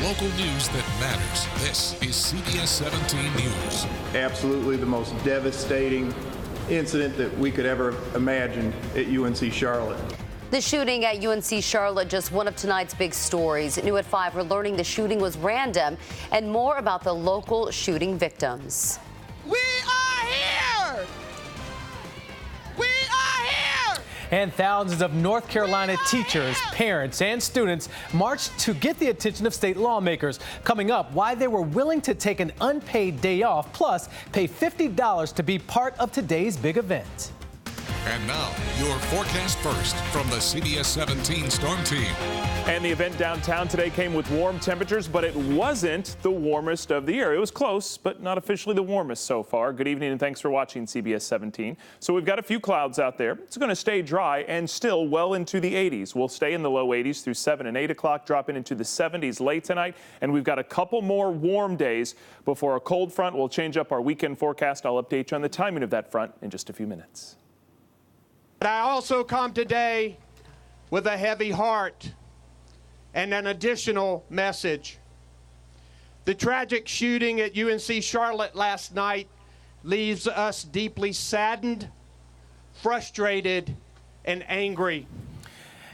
Local news that matters. This is CBS 17 News. Absolutely the most devastating incident that we could ever imagine at UNC Charlotte. The shooting at UNC Charlotte, just one of tonight's big stories. New at 5, we're learning the shooting was random and more about the local shooting victims. We are here! We are here! And thousands of North Carolina teachers, parents, and students marched to get the attention of state lawmakers. Coming up, why they were willing to take an unpaid day off, plus pay $50 to be part of today's big event. And now, your forecast first from the CBS 17 Storm Team. And the event downtown today came with warm temperatures, but it wasn't the warmest of the year. It was close, but not officially the warmest so far. Good evening and thanks for watching CBS 17. So we've got a few clouds out there. It's going to stay dry and still well into the 80s. We'll stay in the low 80s through 7 and 8 o'clock, dropping into the 70s late tonight. And we've got a couple more warm days before a cold front will change up our weekend forecast. I'll update you on the timing of that front in just a few minutes. But I also come today with a heavy heart and an additional message. The tragic shooting at UNC Charlotte last night leaves us deeply saddened, frustrated, and angry.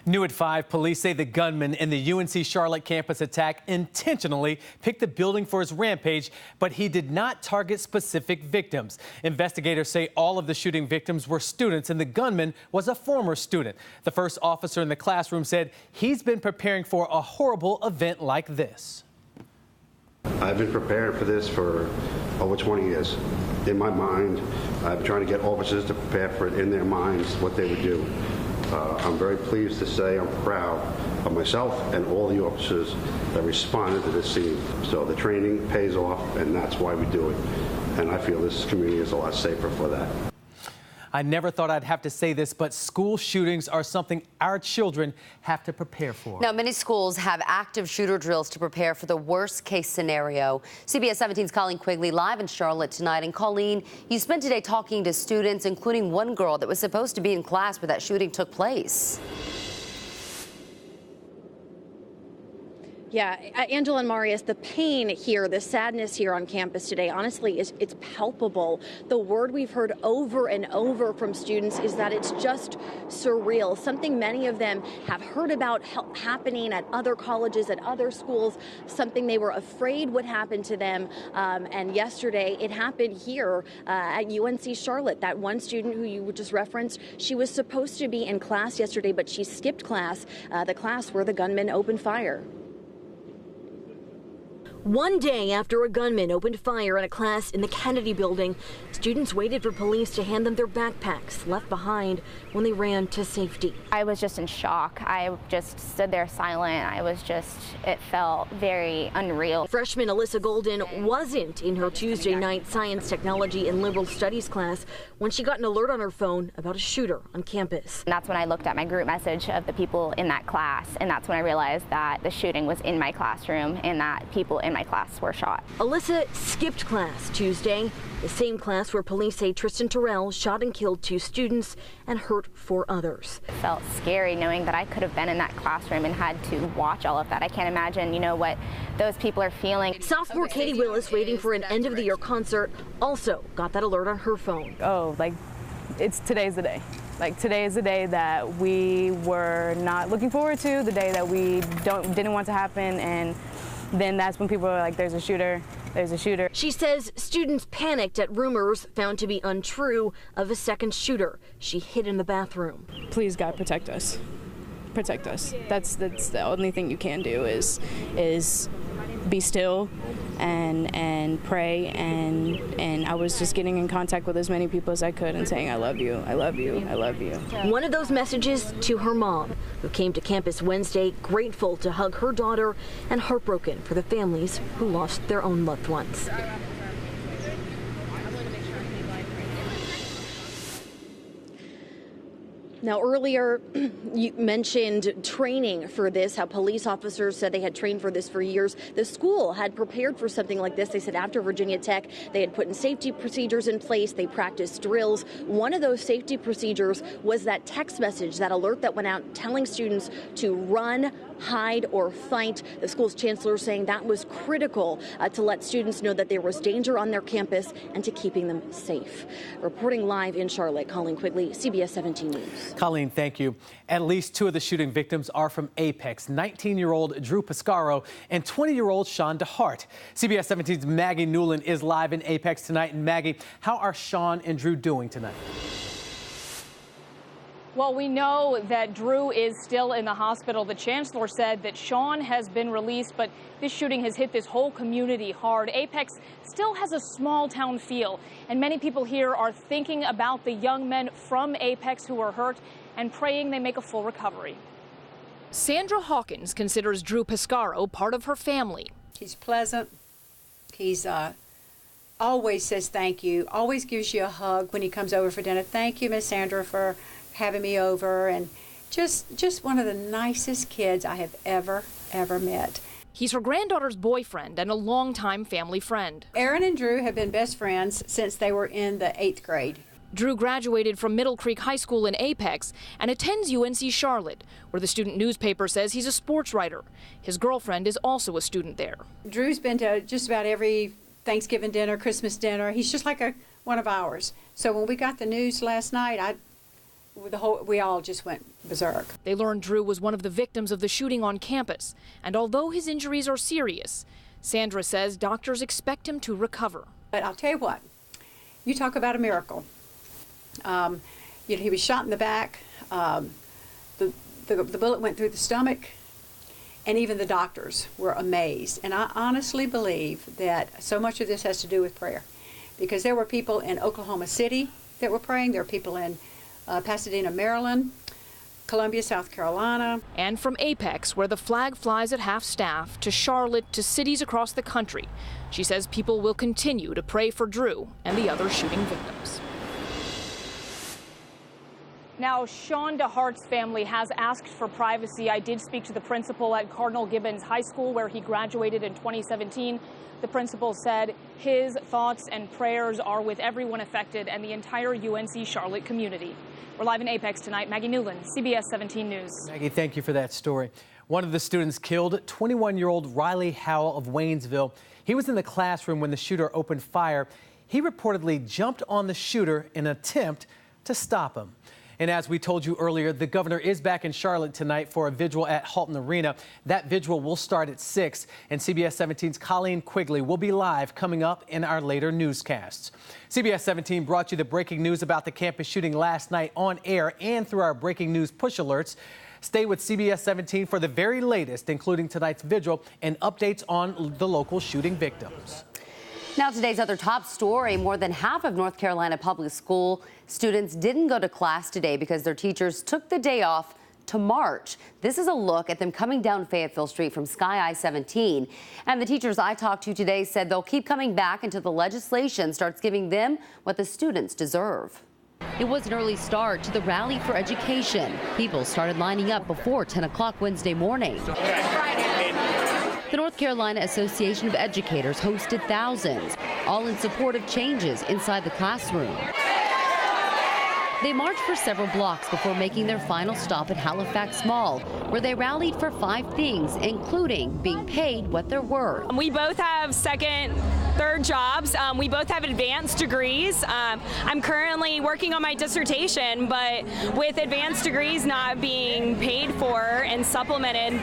New at 5, police say the gunman in the UNC Charlotte campus attack intentionally picked the building for his rampage, but he did not target specific victims. Investigators say all of the shooting victims were students and the gunman was a former student. The first officer in the classroom said he's been preparing for a horrible event like this. I've been preparing for this for over 20 years. In my mind, I've been trying to get officers to prepare for it in their minds, what they would do. I'm very pleased to say I'm proud of myself and all the officers that responded to this scene. So the training pays off, and that's why we do it. And I feel this community is a lot safer for that. I never thought I'd have to say this, but school shootings are something our children have to prepare for. Now, many schools have active shooter drills to prepare for the worst case scenario. CBS 17's Colleen Quigley live in Charlotte tonight. And Colleen, you spent today talking to students, including one girl that was supposed to be in class where that shooting took place. Yeah, Angela and Marius, the pain here, the sadness here on campus today, honestly, it's palpable. The word we've heard over and over from students is that it's just surreal, something many of them have heard about happening at other colleges, at other schools, something they were afraid would happen to them. And yesterday, it happened here at UNC Charlotte. That one student who you just referenced, she was supposed to be in class yesterday, but she skipped class, the class where the gunman opened fire. One day after a gunman opened fire at a class in the Kennedy building, students waited for police to hand them their backpacks left behind when they ran to safety. I was just in shock. I just stood there silent. It felt very unreal. Freshman Alyssa Golden wasn't in her Tuesday night science, technology, and liberal studies class when she got an alert on her phone about a shooter on campus. And that's when I looked at my group message of the people in that class, and that's when I realized that the shooting was in my classroom and that people in my class were shot. Alyssa skipped class Tuesday, the same class where police say Tristan Terrell shot and killed 2 students and hurt 4 others. It felt scary knowing that I could have been in that classroom and had to watch all of that. I can't imagine, what those people are feeling. Sophomore Katie Willis, waiting for an end-of-the-year concert, also got that alert on her phone. Oh, today's the day. Today is the day that we were not looking forward to, the day that we didn't want to happen, and then that's when people are like, there's a shooter. She says students panicked at rumors found to be untrue of a second shooter. She hid in the bathroom. Please, God, protect us. Protect us. That's the only thing you can do is be still and pray, and I was just getting in contact with as many people as I could and saying, I love you, I love you, I love you. One of those messages to her mom, who came to campus Wednesday grateful to hug her daughter and heartbroken for the families who lost their own loved ones. Now, earlier you mentioned training for this, how police officers said they had trained for this for years. The school had prepared for something like this. They said after Virginia Tech, they had put in safety procedures in place. They practiced drills. One of those safety procedures was that text message, that alert that went out telling students to run, hide, or fight. The school's chancellor saying that was critical to let students know that there was danger on their campus and to keeping them safe. Reporting live in Charlotte, Colleen Quigley, CBS 17 News. Colleen, thank you. At least 2 of the shooting victims are from Apex, 19-year-old Drew Piscaro and 20-year-old Sean DeHart. CBS 17's Maggie Newland is live in Apex tonight. And Maggie, how are Sean and Drew doing tonight? Well, we know that Drew is still in the hospital. The chancellor said that Sean has been released, but this shooting has hit this whole community hard. Apex still has a small town feel, and many people here are thinking about the young men from Apex who are hurt and praying they make a full recovery. Sandra Hawkins considers Drew Piscaro part of her family. He's pleasant. He's always says thank you, always gives you a hug when he comes over for dinner. Thank you, Miss Sandra, for having me over, and just one of the nicest kids I have ever met. He's her granddaughter's boyfriend and a longtime family friend. Aaron and Drew have been best friends since they were in the 8th grade. Drew graduated from Middle Creek High School in Apex and attends UNC Charlotte, where the student newspaper says he's a sports writer. His girlfriend is also a student there. Drew's been to just about every Thanksgiving dinner, Christmas dinner. He's just like one of ours. So when we got the news last night, we all just went berserk. They learned Drew was one of the victims of the shooting on campus, and although his injuries are serious, Sandra says doctors expect him to recover. But I'll tell you what, you talk about a miracle. He was shot in the back, the bullet went through the stomach, and even the doctors were amazed. And I honestly believe that so much of this has to do with prayer, because there were people in Oklahoma City that were praying, there were people in Pasadena, Maryland, Columbia, South Carolina. And from Apex, where the flag flies at half-staff, to Charlotte, to cities across the country, she says people will continue to pray for Drew and the other shooting victims. Now, Sean DeHart's family has asked for privacy. I did speak to the principal at Cardinal Gibbons High School, where he graduated in 2017. The principal said his thoughts and prayers are with everyone affected and the entire UNC Charlotte community. We're live in Apex tonight. Maggie Newland, CBS 17 News. Maggie, thank you for that story. One of the students killed, 21-year-old Riley Howell of Waynesville. He was in the classroom when the shooter opened fire. He reportedly jumped on the shooter in an attempt to stop him. And as we told you earlier, the governor is back in Charlotte tonight for a vigil at Halton Arena. That vigil will start at 6, and CBS 17's Colleen Quigley will be live coming up in our later newscasts. CBS 17 brought you the breaking news about the campus shooting last night on air and through our breaking news push alerts. Stay with CBS 17 for the very latest, including tonight's vigil and updates on the local shooting victims. Now, today's other top story, more than half of North Carolina public school students didn't go to class today because their teachers took the day off to march. This is a look at them coming down Fayetteville Street from Sky I-17. And the teachers I talked to today said they'll keep coming back until the legislation starts giving them what the students deserve. It was an early start to the Rally for Education. People started lining up before 10 o'clock Wednesday morning. The North Carolina Association of Educators hosted thousands, all in support of changes inside the classroom. They marched for several blocks before making their final stop at Halifax Mall, where they rallied for 5 things, including being paid what they're worth. We both have second, third jobs. We both have advanced degrees. I'm currently working on my dissertation, but with advanced degrees not being paid for and supplemented,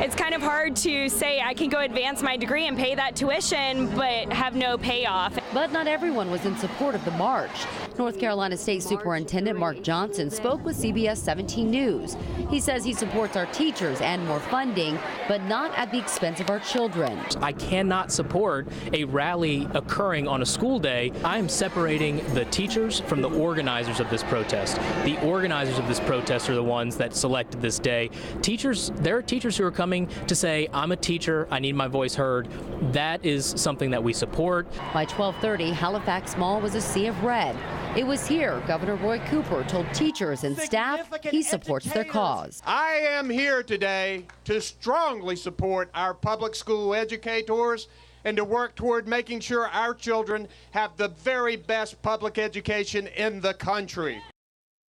it's kind of hard to say I can go advance my degree and pay that tuition, but have no payoff. But not everyone was in support of the march. North Carolina State Superintendent Mark Johnson spoke with CBS 17 News. He says he supports our teachers and more funding, but not at the expense of our children. I cannot support a rally occurring on a school day. I am separating the teachers from the organizers of this protest. The organizers of this protest are the ones that selected this day. Teachers, there are teachers who are coming to say, I'm a teacher, I need my voice heard. That is something that we support. By 12:30, Halifax Mall was a sea of red. It was here Governor Roy Cooper told teachers and staff he supports their cause. I am here today to strongly support our public school educators and to work toward making sure our children have the very best public education in the country.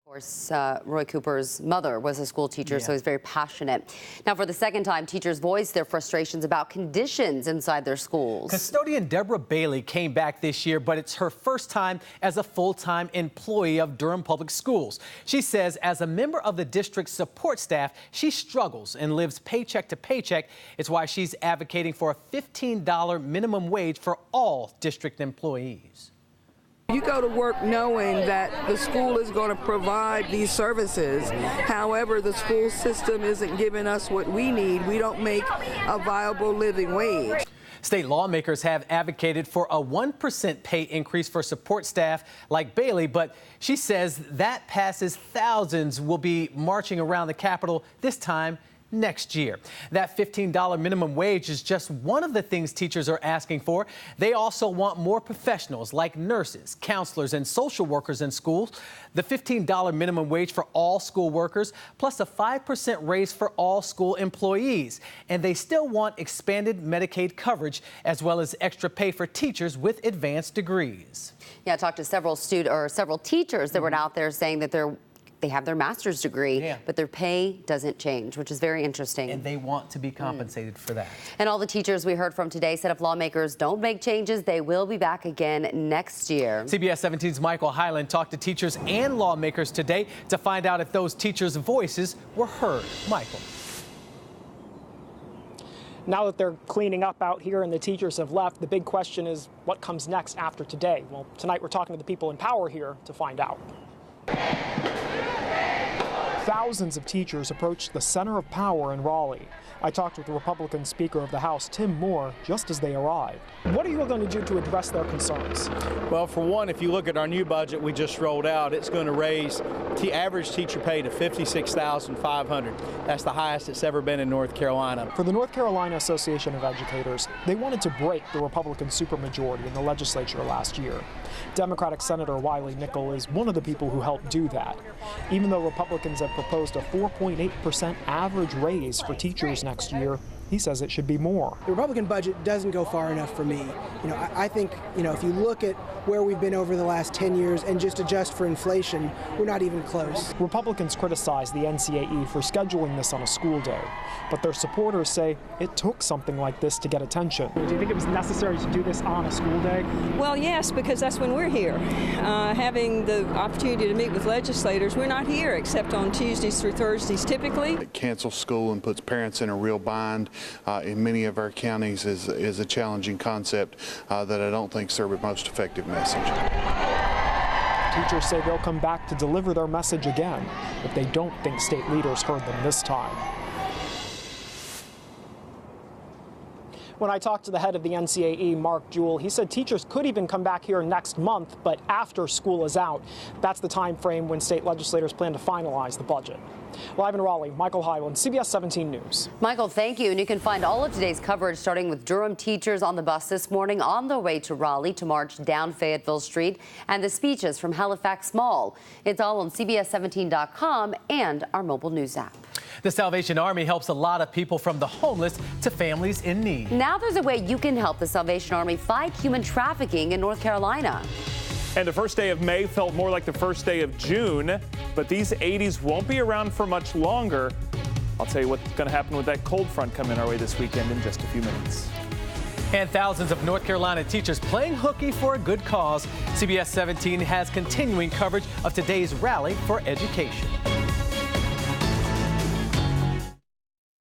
Of course, Roy Cooper's mother was a school teacher, so he's very passionate. Now, for the second time, teachers voiced their frustrations about conditions inside their schools. Custodian Deborah Bailey came back this year, but it's her first time as a full-time employee of Durham Public Schools. She says as a member of the district's support staff, she struggles and lives paycheck to paycheck. It's why she's advocating for a $15 minimum wage for all district employees. You go to work knowing that the school is going to provide these services. However, the school system isn't giving us what we need. We don't make a viable living wage. State lawmakers have advocated for a 1% pay increase for support staff like Bailey, but she says that passes thousands will be marching around the Capitol this time next year. That $15 minimum wage is just one of the things teachers are asking for. They also want more professionals like nurses, counselors, and social workers in schools. The $15 minimum wage for all school workers, plus a 5% raise for all school employees. And they still want expanded Medicaid coverage, as well as extra pay for teachers with advanced degrees. Yeah, I talked to several teachers that were out there saying that they have their master's degree, but their pay doesn't change, which is very interesting. And they want to be compensated for that. And all the teachers we heard from today said if lawmakers don't make changes, they will be back again next year. CBS 17's Michael Hyland talked to teachers and lawmakers today to find out if those teachers' voices were heard. Michael. Now that they're cleaning up out here and the teachers have left, the big question is what comes next after today? Well, tonight we're talking to the people in power here to find out. Thousands of teachers approached the center of power in Raleigh. I talked with the Republican Speaker of the House, Tim Moore, just as they arrived. What are you going to do to address their concerns? Well, for one, if you look at our new budget we just rolled out, it's going to raise the average teacher pay to $56,500. That's the highest it's ever been in North Carolina. For the North Carolina Association of Educators, they wanted to break the Republican supermajority in the legislature last year. Democratic Senator Wiley Nickel is one of the people who helped do that. Even though Republicans have proposed a 4.8% average raise for teachers next year, he says it should be more. The Republican budget doesn't go far enough for me. I think, if you look at where we've been over the last 10 years and just adjust for inflation, we're not even close. Republicans criticize the NCAE for scheduling this on a school day, but their supporters say it took something like this to get attention. Do you think it was necessary to do this on a school day? Well, yes, because that's when we're here. Having the opportunity to meet with legislators, we're not here except on Tuesdays through Thursdays typically. It cancels school and puts parents in a real bind. In many of our counties is a challenging concept that I don't think serve a most effective message. Teachers say they'll come back to deliver their message again if they don't think state leaders heard them this time. When I talked to the head of the NCAE, Mark Jewell, he said teachers could even come back here next month, but after school is out. That's the time frame when state legislators plan to finalize the budget. Live in Raleigh, Michael Hyland, CBS 17 News. Michael, thank you. And you can find all of today's coverage, starting with Durham teachers on the bus this morning on their way to Raleigh to march down Fayetteville Street, and the speeches from Halifax Mall. It's all on CBS17.com and our mobile news app. The Salvation Army helps a lot of people, from the homeless to families in need. Now there's a way you can help the Salvation Army fight human trafficking in North Carolina. And the first day of May felt more like the first day of June, but these 80s won't be around for much longer. I'll tell you what's going to happen with that cold front coming our way this weekend in just a few minutes. And thousands of North Carolina teachers playing hooky for a good cause. CBS 17 has continuing coverage of today's rally for education.